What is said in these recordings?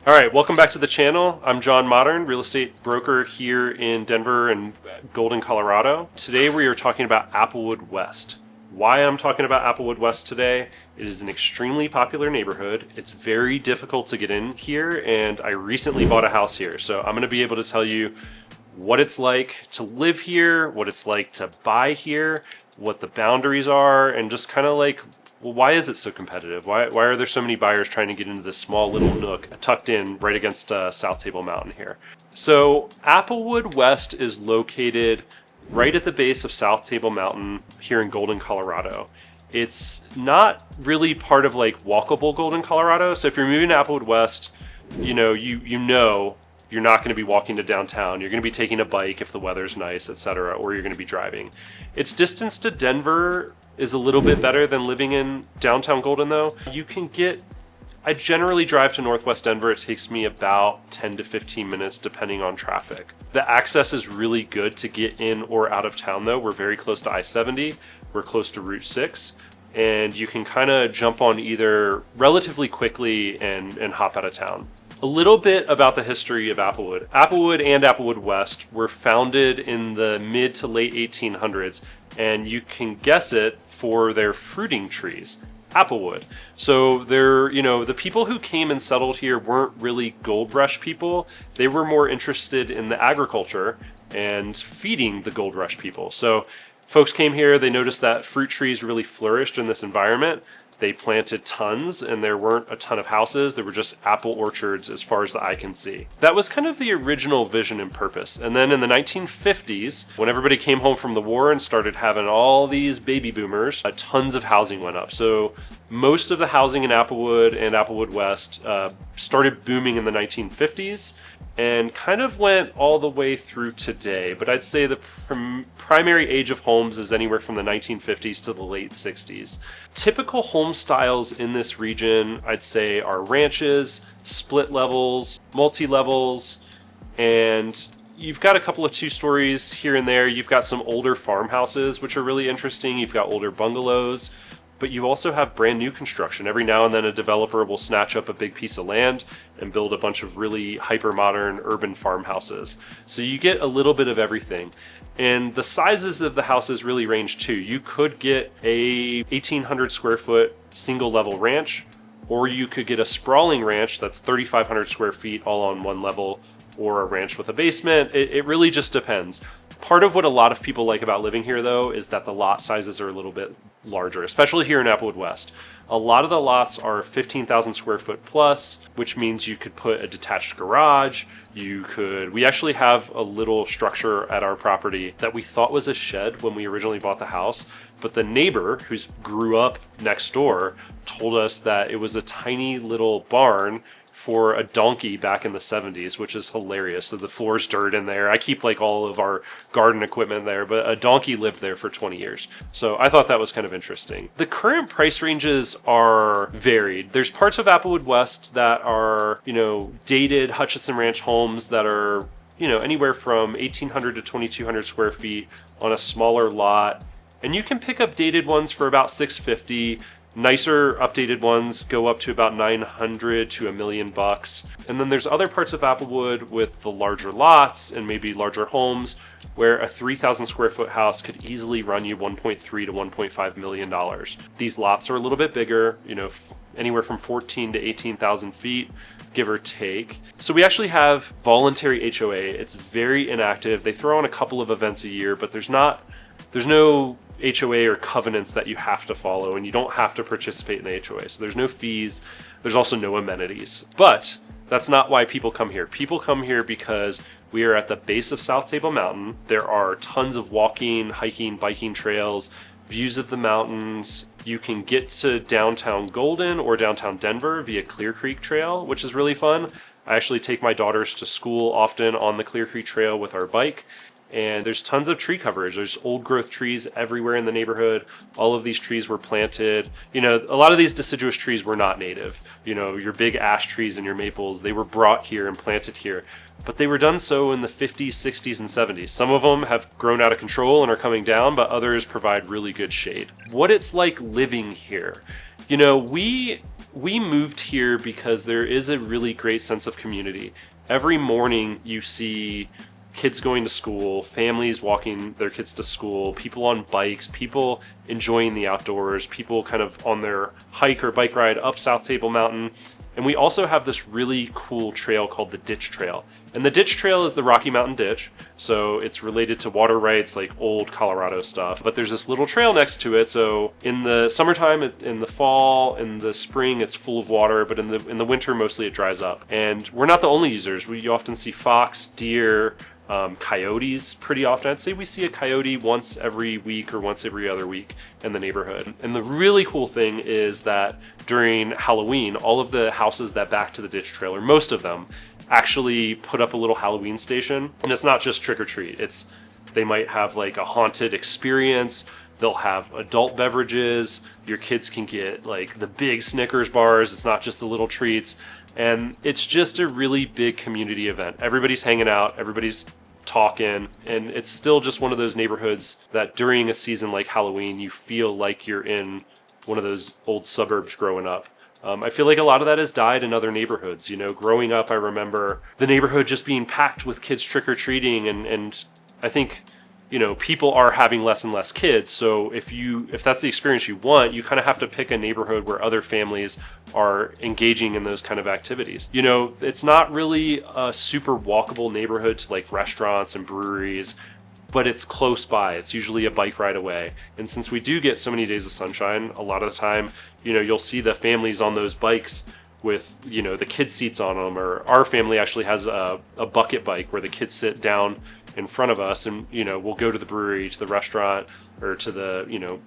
All right, welcome back to the channel. I'm John Modern, real estate broker here in Denver and Golden, Colorado. Today we are talking about Applewood West. Why I'm talking about Applewood West today, it is an extremely popular neighborhood. It's very difficult to get in here, and I recently bought a house here. So I'm gonna be able to tell you what it's like to live here, what it's like to buy here, what the boundaries are, and just kind of like, well, why is it so competitive? Why are there so many buyers trying to get into this small little nook tucked in right against South Table Mountain here? So Applewood West is located right at the base of South Table Mountain here in Golden, Colorado. It's not really part of like walkable Golden, Colorado. So if you're moving to Applewood West, you know you're not going to be walking to downtown. You're going to be taking a bike if the weather's nice, etc., or you're going to be driving. Its distance to Denver is a little bit better than living in downtown Golden, though. I generally drive to Northwest Denver. It takes me about 10 to 15 minutes depending on traffic. The access is really good to get in or out of town, though. We're very close to I-70. We're close to Route 6. And you can kind of jump on either relatively quickly and hop out of town. A little bit about the history of Applewood. Applewood and Applewood West were founded in the mid to late 1800s, and you can guess it for their fruiting trees, Applewood. So the people who came and settled here weren't really gold rush people. They were more interested in the agriculture and feeding the gold rush people. So folks came here, they noticed that fruit trees really flourished in this environment. They planted tons, and there weren't a ton of houses. There were just apple orchards as far as the eye can see. That was kind of the original vision and purpose. And then in the 1950s, when everybody came home from the war and started having all these baby boomers, tons of housing went up. So most of the housing in Applewood and Applewood West started booming in the 1950s and kind of went all the way through today. But I'd say the primary age of homes is anywhere from the 1950s to the late 60s. Typical home styles in this region, I'd say, are ranches, split levels, multi-levels, and you've got a couple of two-stories here and there. You've got some older farmhouses, which are really interesting. You've got older bungalows, but you also have brand new construction. Every now and then a developer will snatch up a big piece of land and build a bunch of really hyper-modern urban farmhouses. So you get a little bit of everything. And the sizes of the houses really range too. You could get a 1,800 square foot single level ranch, or you could get a sprawling ranch that's 3,500 square feet all on one level, or a ranch with a basement. It really just depends. Part of what a lot of people like about living here, though, is that the lot sizes are a little bit larger, especially here in Applewood West. A lot of the lots are 15,000 square foot plus, which means you could put a detached garage. We actually have a little structure at our property that we thought was a shed when we originally bought the house, but the neighbor who grew up next door told us that it was a tiny little barn for a donkey back in the 70s, which is hilarious. So the floor's dirt in there. I keep like all of our garden equipment there, but a donkey lived there for 20 years. So I thought that was kind of interesting. The current price ranges are varied. There's parts of Applewood West that are, dated Hutchison Ranch homes that are, anywhere from 1,800 to 2,200 square feet on a smaller lot. And you can pick up dated ones for about $650. Nicer updated ones go up to about $900 to $1 million. And then there's other parts of Applewood with the larger lots and maybe larger homes where a 3,000 square foot house could easily run you $1.3 to $1.5 million. These lots are a little bit bigger, anywhere from 14 to 18,000 feet, give or take. So we actually have voluntary HOA. It's very inactive. They throw on a couple of events a year, but there's no HOA or covenants that you have to follow, and you don't have to participate in the HOA. So there's no fees. There's also no amenities. But that's not why people come here. People come here because we are at the base of South Table Mountain. There are tons of walking, hiking, biking trails, views of the mountains. You can get to downtown Golden or downtown Denver via Clear Creek Trail, which is really fun. I actually take my daughters to school often on the Clear Creek Trail with our bike. And there's tons of tree coverage. There's old growth trees everywhere in the neighborhood. All of these trees were planted. A lot of these deciduous trees were not native. Your big ash trees and your maples, they were brought here and planted here. But they were done so in the 50s, 60s, and 70s. Some of them have grown out of control and are coming down, but others provide really good shade. What it's like living here. We we moved here because there is a really great sense of community. Every morning you see kids going to school, families walking their kids to school, people on bikes, people enjoying the outdoors, people kind of on their hike or bike ride up South Table Mountain. And we also have this really cool trail called the Ditch Trail. And the Ditch Trail is the Rocky Mountain Ditch, so it's related to water rights, like old Colorado stuff. But there's this little trail next to it, so in the summertime, in the fall, in the spring, it's full of water, but in the winter, mostly it dries up. And we're not the only users. You often see fox, deer, coyotes pretty often. I'd say we see a coyote once every week or once every other week in the neighborhood. And the really cool thing is that during Halloween, all of the houses that back to the ditch trail, or most of them, actually put up a little Halloween station. And it's not just trick or treat. They might have like a haunted experience. They'll have adult beverages. Your kids can get like the big Snickers bars. It's not just the little treats. And it's just a really big community event. Everybody's hanging out, everybody's talking, and it's still just one of those neighborhoods that during a season like Halloween, you feel like you're in one of those old suburbs growing up. I feel like a lot of that has died in other neighborhoods. Growing up, I remember the neighborhood just being packed with kids trick-or-treating, and I think people are having less and less kids. So if that's the experience you want, you kind of have to pick a neighborhood where other families are engaging in those kind of activities. It's not really a super walkable neighborhood to like restaurants and breweries, but it's close by. It's usually a bike ride away. And since we do get so many days of sunshine, a lot of the time, you'll see the families on those bikes with, the kid seats on them, or our family actually has a bucket bike where the kids sit down in front of us, and we'll go to the brewery, to the restaurant, or to the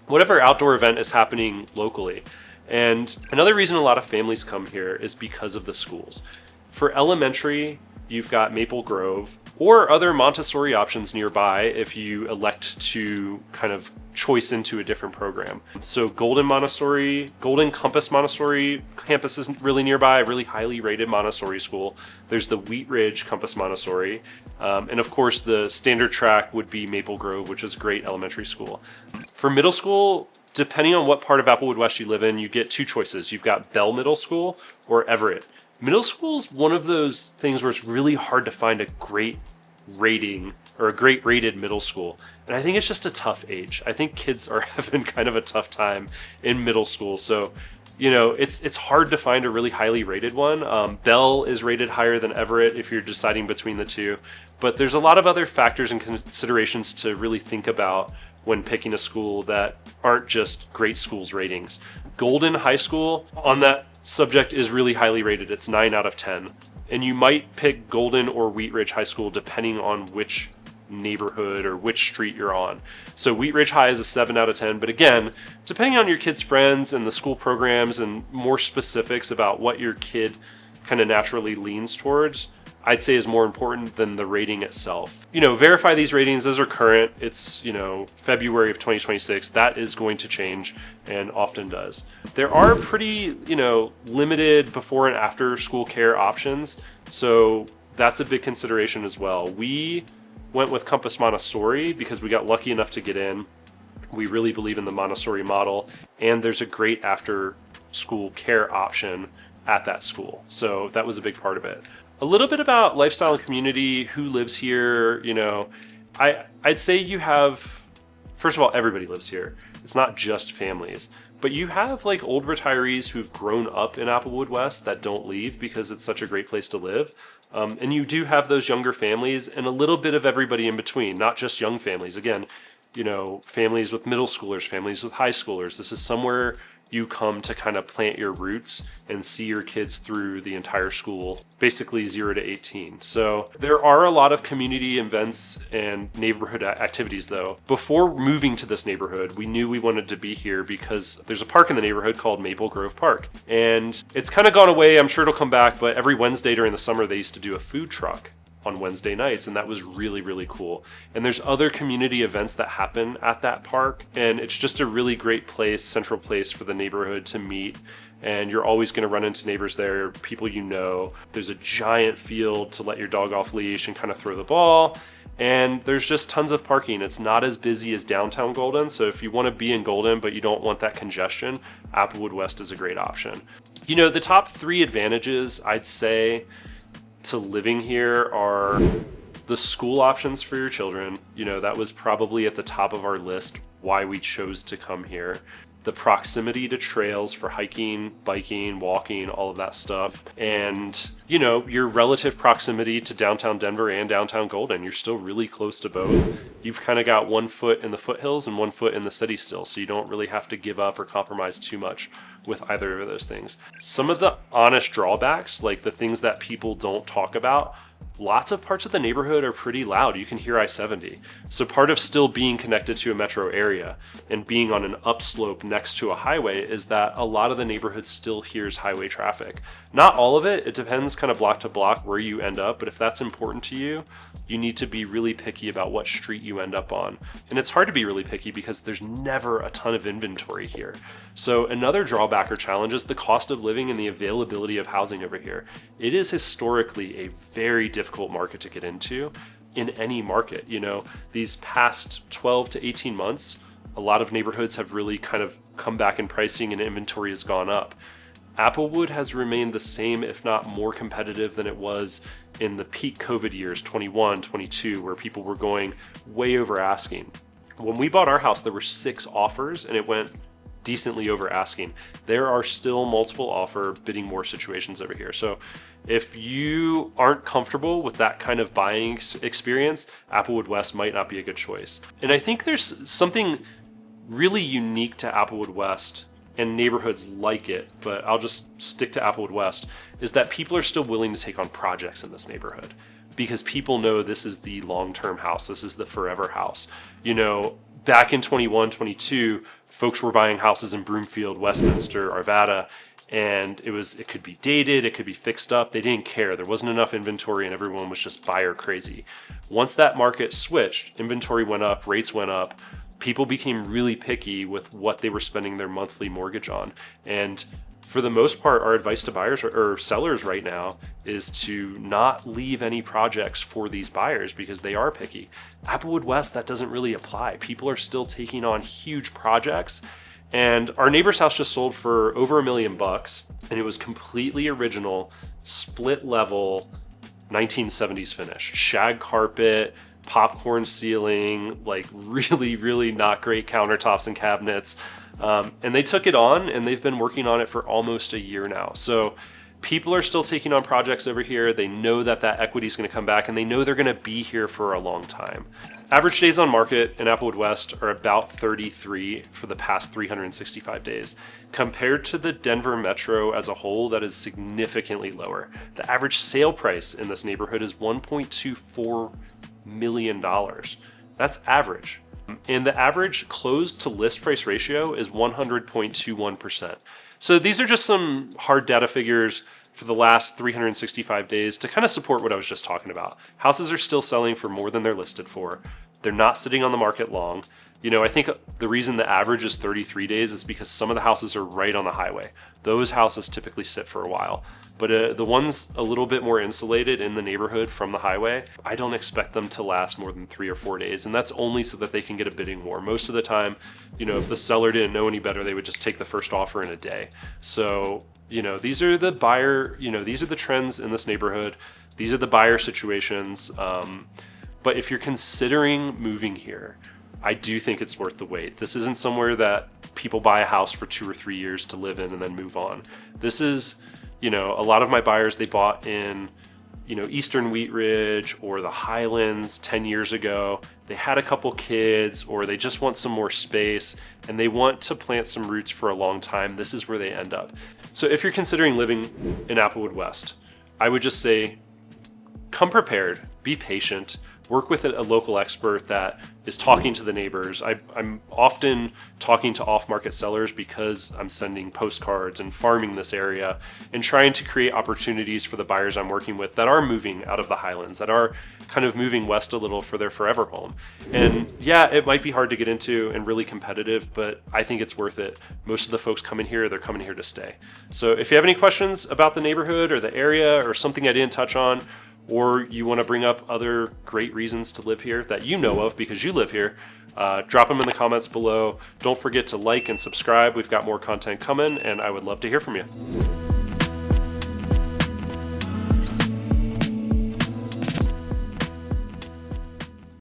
whatever outdoor event is happening locally. And another reason a lot of families come here is because of the schools. For elementary, you've got Maple Grove or other Montessori options nearby if you elect to kind of choice into a different program. So Golden Compass Montessori campus is really nearby, a really highly rated Montessori school. There's the Wheat Ridge Compass Montessori. And of course the standard track would be Maple Grove, which is a great elementary school. For middle school, depending on what part of Applewood West you live in, you get two choices. You've got Bell Middle School or Everett. Middle school is one of those things where it's really hard to find a great rating or a great rated middle school. And I think it's just a tough age. I think kids are having kind of a tough time in middle school. So, it's hard to find a really highly rated one. Bell is rated higher than Everett if you're deciding between the two. But there's a lot of other factors and considerations to really think about when picking a school that aren't just great schools ratings. Golden High School on that subject is really highly rated. It's 9 out of 10. And you might pick Golden or Wheat Ridge High School depending on which neighborhood or which street you're on. So Wheat Ridge High is a 7 out of 10. But again, depending on your kid's friends and the school programs and more specifics about what your kid kind of naturally leans towards, I'd say is more important than the rating itself. Verify these ratings. Those are current. It's, February of 2026. That is going to change and often does. There are pretty, limited before and after school care options. So that's a big consideration as well. We went with Compass Montessori because we got lucky enough to get in. We really believe in the Montessori model, and there's a great after school care option at that school. So that was a big part of it. A little bit about lifestyle and community, who lives here. I'd say you have, first of all, everybody lives here. It's not just families, but you have like old retirees who've grown up in Applewood West that don't leave because it's such a great place to live. And you do have those younger families and a little bit of everybody in between, not just young families. Again, families with middle schoolers, families with high schoolers. This is somewhere you come to kind of plant your roots and see your kids through the entire school, basically 0 to 18. So there are a lot of community events and neighborhood activities though. Before moving to this neighborhood, we knew we wanted to be here because there's a park in the neighborhood called Maple Grove Park. And it's kind of gone away, I'm sure it'll come back, but every Wednesday during the summer, they used to do a food truck on Wednesday nights, and that was really, really cool. And there's other community events that happen at that park, and it's just a really great place, central place for the neighborhood to meet. And you're always going to run into neighbors there, people There's a giant field to let your dog off leash and kind of throw the ball. And there's just tons of parking. It's not as busy as downtown Golden. So if you want to be in Golden, but you don't want that congestion, Applewood West is a great option. The top 3 advantages I'd say to living here are the school options for your children. That was probably at the top of our list why we chose to come here. The proximity to trails for hiking, biking, walking, all of that stuff. And, your relative proximity to downtown Denver and downtown Golden. You're still really close to both. You've kind of got one foot in the foothills and one foot in the city still, so you don't really have to give up or compromise too much with either of those things. Some of the honest drawbacks, like the things that people don't talk about, lots of parts of the neighborhood are pretty loud. You can hear I-70. So part of still being connected to a metro area and being on an upslope next to a highway is that a lot of the neighborhood still hears highway traffic. Not all of it. It depends kind of block to block where you end up. But if that's important to you, you need to be really picky about what street you end up on. And it's hard to be really picky because there's never a ton of inventory here. So another drawback or challenge is the cost of living and the availability of housing over here. It is historically a very difficult market to get into in any market. These past 12 to 18 months, a lot of neighborhoods have really kind of come back in pricing and inventory has gone up. Applewood has remained the same, if not more competitive than it was in the peak COVID years, 21, 22, where people were going way over asking. When we bought our house, there were 6 offers and it went decently over asking. There are still multiple offer bidding war situations over here. So if you aren't comfortable with that kind of buying experience, Applewood West might not be a good choice. And I think there's something really unique to Applewood West and neighborhoods like it, but I'll just stick to Applewood West, is that people are still willing to take on projects in this neighborhood because people know this is the long-term house. This is the forever house. Back in 21, 22, folks were buying houses in Broomfield, Westminster, Arvada, and it could be dated, it could be fixed up. They didn't care. There wasn't enough inventory and everyone was just buyer crazy. Once that market switched, inventory went up, rates went up, people became really picky with what they were spending their monthly mortgage on. And for the most part, our advice to buyers or sellers right now is to not leave any projects for these buyers because they are picky. Applewood West, that doesn't really apply. People are still taking on huge projects. And our neighbor's house just sold for over $1 million, and it was completely original, split level, 1970s finish, shag carpet, popcorn ceiling, like really, really not great countertops and cabinets. And they took it on and they've been working on it for almost a year now. So people are still taking on projects over here. They know that equity is going to come back and they know they're going to be here for a long time. Average days on market in Applewood West are about 33 for the past 365 days. Compared to the Denver metro as a whole, that is significantly lower. The average sale price in this neighborhood is $1.24 million. That's average. And the average close to list price ratio is 100.21%. So these are just some hard data figures for the last 365 days to kind of support what I was just talking about. Houses are still selling for more than they're listed for. They're not sitting on the market long. I think the reason the average is 33 days is because some of the houses are right on the highway. Those houses typically sit for a while. But the ones a little bit more insulated in the neighborhood from the highway, I don't expect them to last more than 3 or 4 days. And that's only so that they can get a bidding war. Most of the time, if the seller didn't know any better, they would just take the first offer in a day. So, these are the these are the trends in this neighborhood. These are the buyer situations. But if you're considering moving here, I do think it's worth the wait. This isn't somewhere that people buy a house for 2 or 3 years to live in and then move on. This is, a lot of my buyers, they bought in, Eastern Wheat Ridge or the Highlands 10 years ago. They had a couple kids or they just want some more space and they want to plant some roots for a long time. This is where they end up. So if you're considering living in Applewood West, I would just say, come prepared, be patient, work with a local expert that is talking to the neighbors. I'm often talking to off-market sellers because I'm sending postcards and farming this area and trying to create opportunities for the buyers I'm working with that are moving out of the Highlands, that are kind of moving west a little for their forever home. And yeah, it might be hard to get into and really competitive, but I think it's worth it. Most of the folks coming here, they're coming here to stay. So if you have any questions about the neighborhood or the area or something I didn't touch on, or you want to bring up other great reasons to live here that you know of because you live here, drop them in the comments below. Don't forget to like and subscribe. We've got more content coming, and I would love to hear from you.